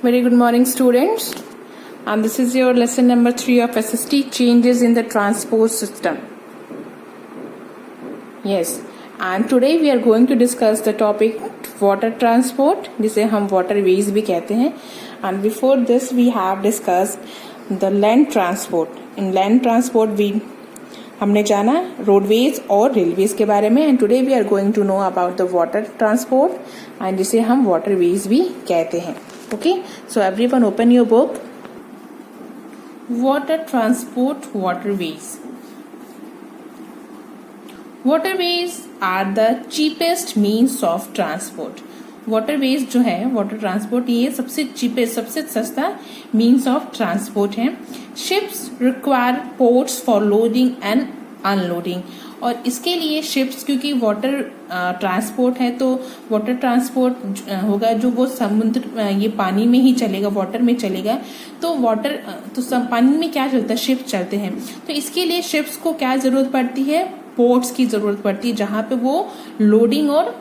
Very good morning, students. And this is your lesson number 3 of SST, changes in the transport system. Yes, and today we are going to discuss the topic water transport, जिसे हम waterways भी कहते हैं. And before this we have discussed the land transport. In land transport हमने जाना roadways और railways के बारे में. And today we are going to know about the water transport and जिसे हम वाटरवेज भी कहते हैं. Okay, so everyone open your book. Water transport waterways. Waterways are the cheapest means of transport. Waterways जो है वाटर ट्रांसपोर्ट, ये सबसे cheapest, सबसे सस्ता मीन्स ऑफ ट्रांसपोर्ट है. Ships require ports for loading and unloading. और इसके लिए शिप्स, क्योंकि वाटर ट्रांसपोर्ट है तो वाटर ट्रांसपोर्ट होगा जो वो समुद्र ये पानी में ही चलेगा, वाटर में चलेगा. तो वाटर तो पानी में क्या चलता है, शिप चलते हैं. तो इसके लिए शिप्स को क्या जरूरत पड़ती है, पोर्ट्स की जरूरत पड़ती है, जहां पे वो लोडिंग और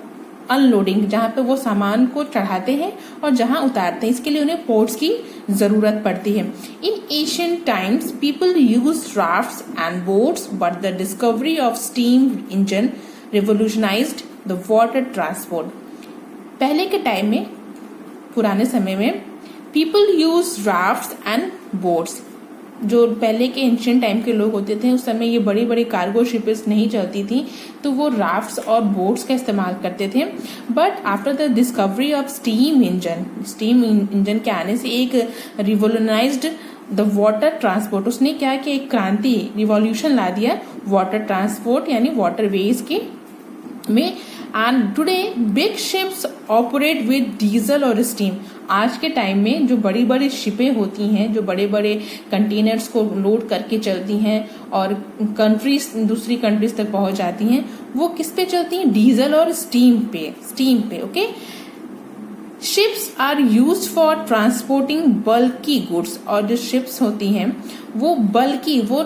अनलोडिंग, जहां पे वो सामान को चढ़ाते हैं और जहां उतारते हैं, इसके लिए उन्हें पोर्ट्स की जरूरत पड़ती है. In ancient times people use rafts and boats, but the discovery of steam engine revolutionised the water transport. पहले के टाइम में, पुराने समय में, people use rafts and boats. जो पहले के एंशियंट टाइम के लोग होते थे, उस समय ये बड़ी बड़ी कार्गो शिप्स नहीं चलती थी, तो वो राफ्ट्स और बोट्स का इस्तेमाल करते थे. But after the discovery of steam engine के आने से एक रिवोल्यूशनाइज्ड द वाटर ट्रांसपोर्ट, उसने क्या किया, एक क्रांति, रिवॉल्यूशन ला दिया वाटर ट्रांसपोर्ट यानी वाटरवेज के में. And today big ships operate with diesel और स्टीम. आज के टाइम में जो बड़ी बड़ी शिपें होती हैं, जो बड़े बड़े कंटेनर्स को लोड करके चलती हैं और दूसरी कंट्रीज तक पहुंच जाती हैं, वो किस पे चलती हैं, डीजल और स्टीम पे. Okay, ships are used for transporting bulky goods. और जो शिप्स होती हैं वो बल्की, वो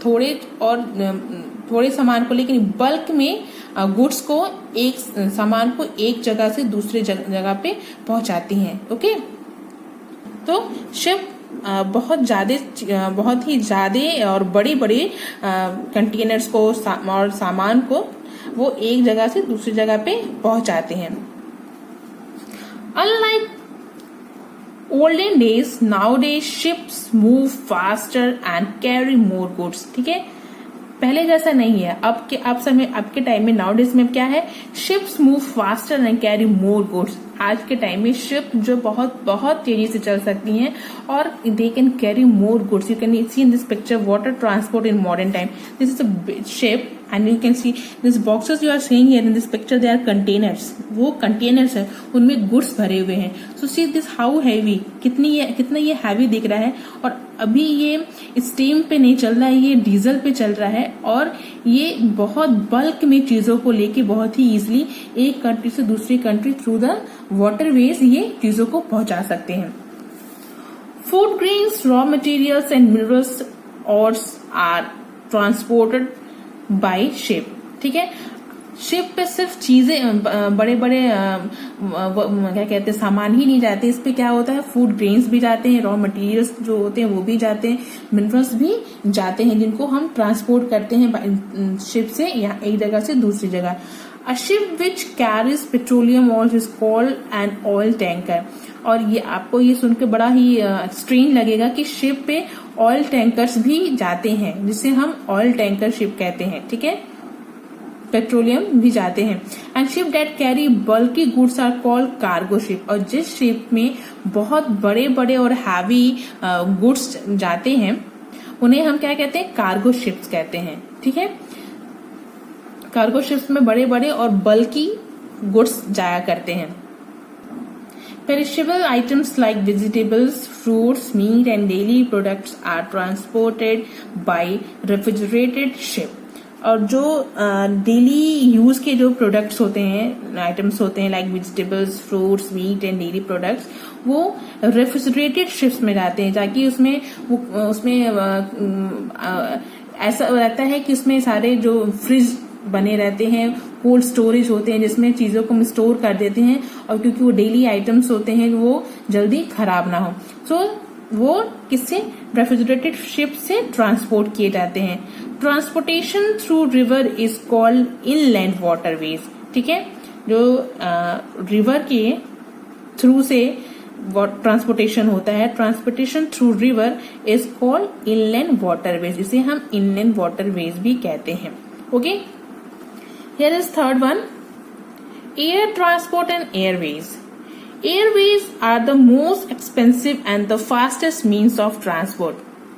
थोड़े सामान को, लेकिन बल्क में गुड्स को, एक सामान को एक जगह से दूसरे जगह पे पहुंचाती हैं. ओके, तो शिप बहुत ही ज्यादा और बड़े बड़े कंटेनर्स को और सामान को वो एक जगह से दूसरी जगह पे पहुंचाते हैं. Unlike olden days, nowadays ships move faster and carry more goods. ठीक है, पहले जैसा नहीं है. अब के टाइम में नाउडेज में क्या है, ships move faster and carry more goods. आज के टाइम में शिप जो बहुत तेजी से चल सकती हैं और they can carry more goods. You can see in this picture water transport in modern time. This is a ship and you can see these boxes you are seeing here in this picture, they are containers. वो containers है, उनमें goods भरे हुए हैं. So see this how heavy, कितना ये heavy दिख रहा है. और अभी ये स्टीम पे नहीं चल रहा है, ये डीजल पे चल रहा है. और ये बहुत बल्क में चीजों को लेके बहुत ही इजिली एक कंट्री से दूसरी कंट्री थ्रू द वाटरवेज ये चीजों को पहुंचा सकते हैं. Food grains, raw materials and minerals ores are transported by ship. ठीक है, शिप पे सिर्फ चीजें, बड़े बड़े क्या कहते हैं, सामान ही नहीं जाते. इस पे क्या होता है, फूड ग्रेन्स भी जाते हैं, रॉ मटेरियल्स जो होते हैं वो भी जाते हैं, मिनरल्स भी जाते हैं, जिनको हम ट्रांसपोर्ट करते हैं शिप से या एक जगह से दूसरी जगह. A ship which carries petroleum oil is called an oil tanker. और ये आपको ये सुन के बड़ा ही स्ट्रेंज लगेगा कि शिप पे ऑयल टैंकर्स भी जाते हैं, जिसे हम ऑयल टैंकर शिप कहते हैं. ठीक है, पेट्रोलियम भी जाते हैं. And ship that carry bulky goods are called cargo ship. और जिस शिप में बहुत बड़े बड़े और हैवी गुड्स जाते हैं उन्हें हम क्या कहते हैं, कार्गो शिप्स कहते हैं. ठीक है, कार्गो शिप्स में बड़े बड़े और बल्की गुड्स जाया करते हैं. Perishable items like vegetables, fruits, meat and daily products are transported by refrigerated ship. और जो डेली यूज के जो प्रोडक्ट्स होते हैं, आइटम्स होते हैं, like vegetables, fruits, meat and dairy products, वो रेफ्रिजरेटेड शिप्स में जाते हैं, ताकि उसमें ऐसा रहता है कि उसमें सारे जो फ्रिज बने रहते हैं, कोल्ड स्टोरेज होते हैं जिसमें चीजों को हम स्टोर कर देते हैं, और क्योंकि वो डेली आइटम्स होते हैं वो जल्दी खराब ना हो, सो वो किससे, रेफ्रिजरेटेड शिप से ट्रांसपोर्ट किए जाते हैं। Transportation through river is called inland waterways, ठीक है, जो रिवर के थ्रू से ट्रांसपोर्टेशन होता है, transportation through river is called inland waterways, इसे हम इनलैंड वाटरवेज भी कहते हैं। Okay, here is third one, air transport and Airways. Airways are the most expensive and the fastest means of transport,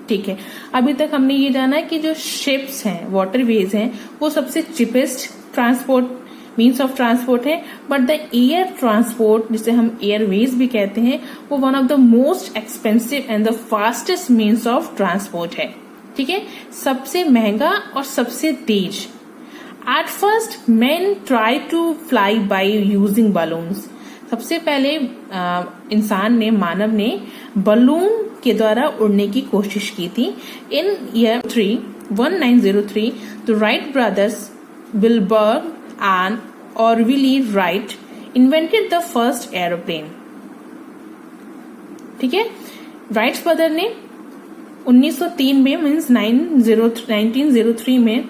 ठीक है। अभी तक हमने ये जाना कि जो शिप्स हैं, वाटरवेज हैं, वो सबसे cheapest transport means of transport है, बट द एयर ट्रांसपोर्ट जिसे हम एयरवेज भी कहते हैं वो one of the most expensive and the fastest means of transport है, ठीक है, सबसे महंगा और सबसे तेज। At first man try to fly by using balloons, सबसे पहले इंसान ने, मानव ने बलून के द्वारा उड़ने की कोशिश की थी। In year 1903 the Wright brothers Wilbur and Orville Wright invented the first aeroplane, ठीक है। राइट्स ब्रदर ने 1903 में मीन्स 1903 में